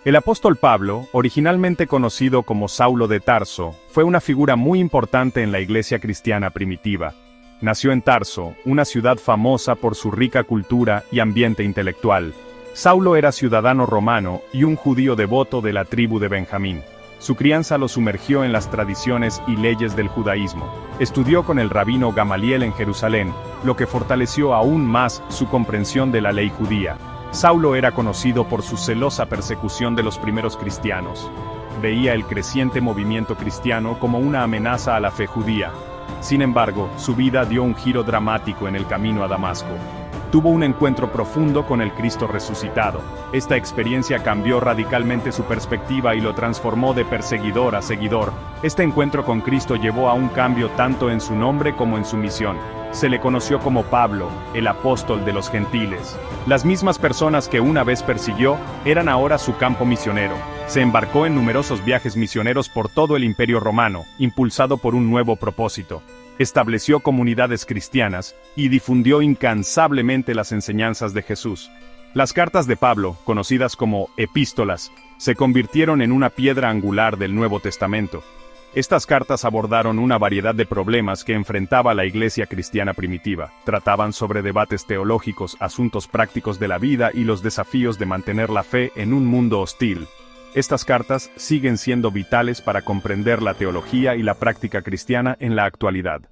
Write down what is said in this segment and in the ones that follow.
El apóstol Pablo, originalmente conocido como Saulo de Tarso, fue una figura muy importante en la iglesia cristiana primitiva. Nació en Tarso, una ciudad famosa por su rica cultura y ambiente intelectual. Saulo era ciudadano romano y un judío devoto de la tribu de Benjamín. Su crianza lo sumergió en las tradiciones y leyes del judaísmo. Estudió con el rabino Gamaliel en Jerusalén, lo que fortaleció aún más su comprensión de la ley judía. Saulo era conocido por su celosa persecución de los primeros cristianos. Veía el creciente movimiento cristiano como una amenaza a la fe judía. Sin embargo, su vida dio un giro dramático en el camino a Damasco. Tuvo un encuentro profundo con el Cristo resucitado. Esta experiencia cambió radicalmente su perspectiva y lo transformó de perseguidor a seguidor. Este encuentro con Cristo llevó a un cambio tanto en su nombre como en su misión. Se le conoció como Pablo, el apóstol de los gentiles. Las mismas personas que una vez persiguió, eran ahora su campo misionero. Se embarcó en numerosos viajes misioneros por todo el Imperio Romano, impulsado por un nuevo propósito. Estableció comunidades cristianas y difundió incansablemente las enseñanzas de Jesús. Las cartas de Pablo, conocidas como epístolas, se convirtieron en una piedra angular del Nuevo Testamento. Estas cartas abordaron una variedad de problemas que enfrentaba la iglesia cristiana primitiva. Trataban sobre debates teológicos, asuntos prácticos de la vida y los desafíos de mantener la fe en un mundo hostil. Estas cartas siguen siendo vitales para comprender la teología y la práctica cristiana en la actualidad.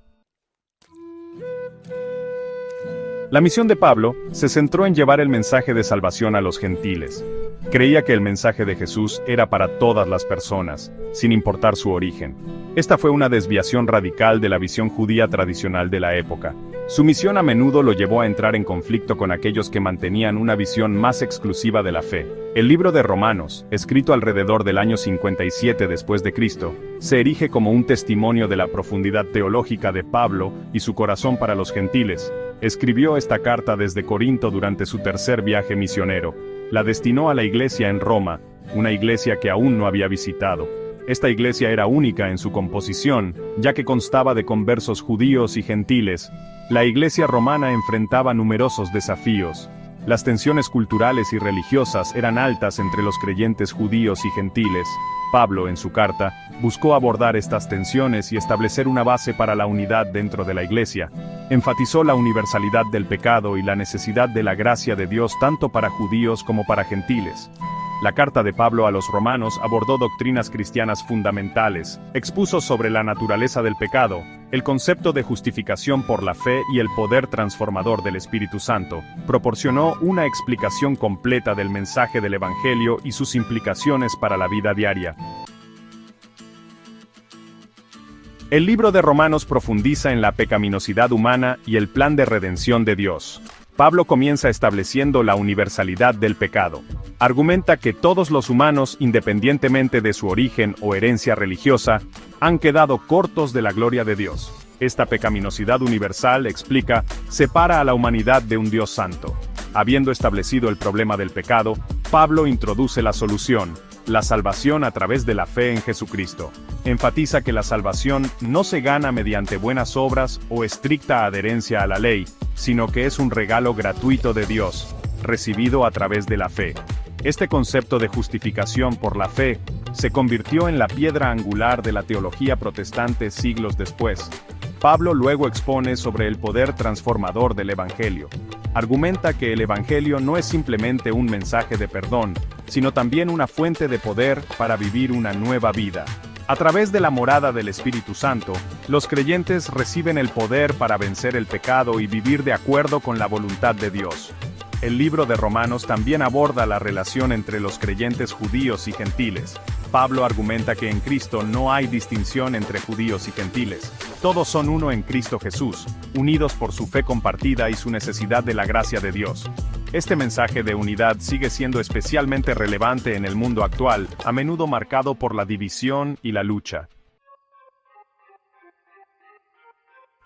La misión de Pablo se centró en llevar el mensaje de salvación a los gentiles. Creía que el mensaje de Jesús era para todas las personas, sin importar su origen. Esta fue una desviación radical de la visión judía tradicional de la época. Su misión a menudo lo llevó a entrar en conflicto con aquellos que mantenían una visión más exclusiva de la fe. El libro de Romanos, escrito alrededor del año 57 después de Cristo, se erige como un testimonio de la profundidad teológica de Pablo y su corazón para los gentiles. Escribió esta carta desde Corinto durante su tercer viaje misionero. La destinó a la iglesia en Roma, una iglesia que aún no había visitado. Esta iglesia era única en su composición, ya que constaba de conversos judíos y gentiles. La iglesia romana enfrentaba numerosos desafíos. Las tensiones culturales y religiosas eran altas entre los creyentes judíos y gentiles. Pablo, en su carta, buscó abordar estas tensiones y establecer una base para la unidad dentro de la iglesia. Enfatizó la universalidad del pecado y la necesidad de la gracia de Dios tanto para judíos como para gentiles. La carta de Pablo a los romanos abordó doctrinas cristianas fundamentales, expuso sobre la naturaleza del pecado, el concepto de justificación por la fe y el poder transformador del Espíritu Santo, proporcionó una explicación completa del mensaje del Evangelio y sus implicaciones para la vida diaria. El libro de Romanos profundiza en la pecaminosidad humana y el plan de redención de Dios. Pablo comienza estableciendo la universalidad del pecado. Argumenta que todos los humanos, independientemente de su origen o herencia religiosa, han quedado cortos de la gloria de Dios. Esta pecaminosidad universal, explica, separa a la humanidad de un Dios santo. Habiendo establecido el problema del pecado, Pablo introduce la solución, la salvación a través de la fe en Jesucristo. Enfatiza que la salvación no se gana mediante buenas obras o estricta adherencia a la ley, sino que es un regalo gratuito de Dios, recibido a través de la fe. Este concepto de justificación por la fe se convirtió en la piedra angular de la teología protestante siglos después. Pablo luego expone sobre el poder transformador del Evangelio. Argumenta que el Evangelio no es simplemente un mensaje de perdón, sino también una fuente de poder para vivir una nueva vida. A través de la morada del Espíritu Santo, los creyentes reciben el poder para vencer el pecado y vivir de acuerdo con la voluntad de Dios. El libro de Romanos también aborda la relación entre los creyentes judíos y gentiles. Pablo argumenta que en Cristo no hay distinción entre judíos y gentiles. Todos son uno en Cristo Jesús, unidos por su fe compartida y su necesidad de la gracia de Dios. Este mensaje de unidad sigue siendo especialmente relevante en el mundo actual, a menudo marcado por la división y la lucha.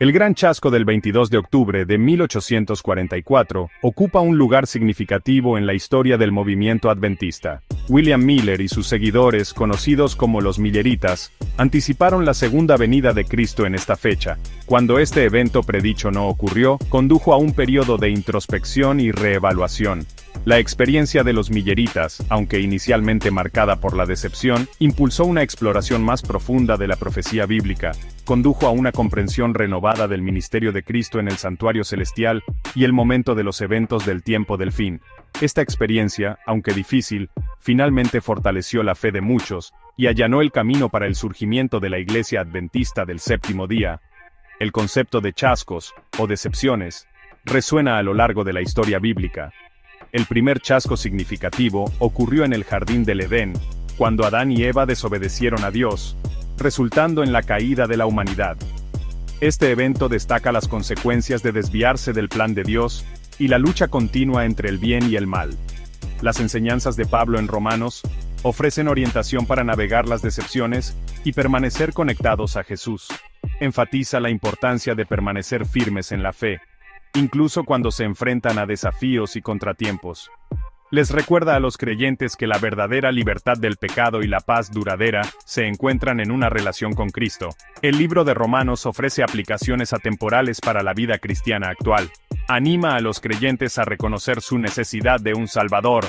El Gran Chasco del 22 de octubre de 1844 ocupa un lugar significativo en la historia del movimiento adventista. William Miller y sus seguidores, conocidos como los milleritas, anticiparon la segunda venida de Cristo en esta fecha. Cuando este evento predicho no ocurrió, condujo a un periodo de introspección y reevaluación. La experiencia de los milleritas, aunque inicialmente marcada por la decepción, impulsó una exploración más profunda de la profecía bíblica, condujo a una comprensión renovada del ministerio de Cristo en el santuario celestial y el momento de los eventos del tiempo del fin. Esta experiencia, aunque difícil, finalmente fortaleció la fe de muchos y allanó el camino para el surgimiento de la Iglesia Adventista del Séptimo Día. El concepto de chascos, o decepciones, resuena a lo largo de la historia bíblica. El primer chasco significativo ocurrió en el jardín del Edén, cuando Adán y Eva desobedecieron a Dios, resultando en la caída de la humanidad. Este evento destaca las consecuencias de desviarse del plan de Dios y la lucha continua entre el bien y el mal. Las enseñanzas de Pablo en Romanos ofrecen orientación para navegar las decepciones y permanecer conectados a Jesús. Enfatiza la importancia de permanecer firmes en la fe, incluso cuando se enfrentan a desafíos y contratiempos. Les recuerda a los creyentes que la verdadera libertad del pecado y la paz duradera se encuentran en una relación con Cristo. El libro de Romanos ofrece aplicaciones atemporales para la vida cristiana actual. Anima a los creyentes a reconocer su necesidad de un Salvador,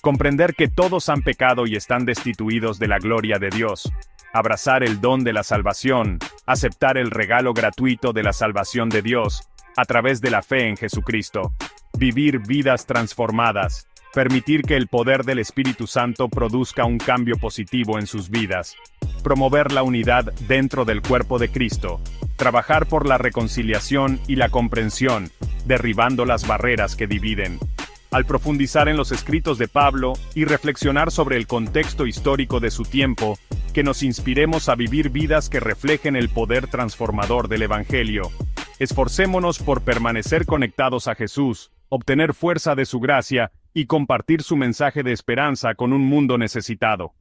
comprender que todos han pecado y están destituidos de la gloria de Dios, abrazar el don de la salvación, aceptar el regalo gratuito de la salvación de Dios, a través de la fe en Jesucristo, vivir vidas transformadas, permitir que el poder del Espíritu Santo produzca un cambio positivo en sus vidas, promover la unidad dentro del cuerpo de Cristo, trabajar por la reconciliación y la comprensión, derribando las barreras que dividen. Al profundizar en los escritos de Pablo y reflexionar sobre el contexto histórico de su tiempo, que nos inspiremos a vivir vidas que reflejen el poder transformador del Evangelio. Esforcémonos por permanecer conectados a Jesús, obtener fuerza de su gracia y compartir su mensaje de esperanza con un mundo necesitado.